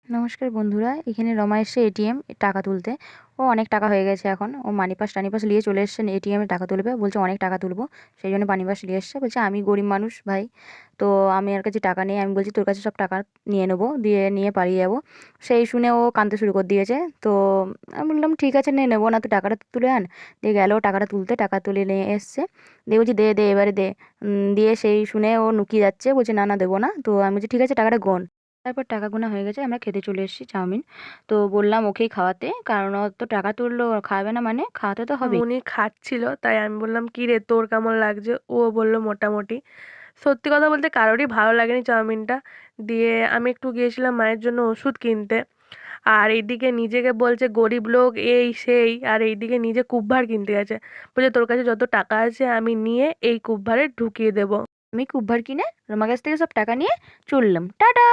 নমস্কার বন্ধুরা, এখানে রমা এসছে এটিএম টাকা তুলতে। ও অনেক টাকা হয়ে গেছে এখন। ও মানি পাস টানি পাস নিয়ে চলে এসছে এটিএম এ টাকা তুলবে। বলছে অনেক টাকা তুলবো। সেই জন্য মানি পাস নিয়ে এসছে। বলছে আমি গরিব মানুষ ভাই। তো আমি আর কাছে টাকা নেই। আমি বলছি তোর কাছে সব টাকা নিয়ে নেবো। নিয়ে পালিয়ে যাবো। সেই শুনে ও কাঁদতে শুরু করে দিয়েছে। তো আমি বললাম ঠিক আছে নে নেবো না, তুই টাকাটা তুলে আন। দিয়ে গেল টাকাটা তুলতে, টাকা তুলে নিয়ে এসছে। দিয়ে বলছি দে দে এবারে দে। দিয়ে সেই শুনে ও লুকিয়ে যাচ্ছে, বলছে না না দেবো না। তো আমি বলছি ঠিক আছে টাকাটা গোন। তারপর টাকা গোনা হয়ে গেছে, আমরা খেতে চলে এসেছি চাউমিন। তো বললাম ওকেই খাওয়াতে, কারণ ও তো টাকা তুললো, খাওয়াবে না মানে খাওয়াতে তো হবেই। মুনি খাচ্ছিল, তাই আমি বললাম কি রে তোর কেমন লাগছে? ও বলল মোটামুটি। সত্যি কথা বলতে কারোরই ভালো লাগেনি চাউমিনটা। দিয়ে আমি একটু গিয়েছিলাম মায়ের জন্য ওষুধ কিনতে, আর এইদিকে নিজেকে বলছে গরিব লোক এই সেই, আর এইদিকে নিজে কুবভার কিনতে গেছে। বলছে তোর কাছে যত টাকা আছে আমি নিয়ে এই কুবভারে ঢুকিয়ে দেবো। আমি কুব্ভার কিনে রোমার কাছ থেকে সব টাকা নিয়ে চললাম, টাটা।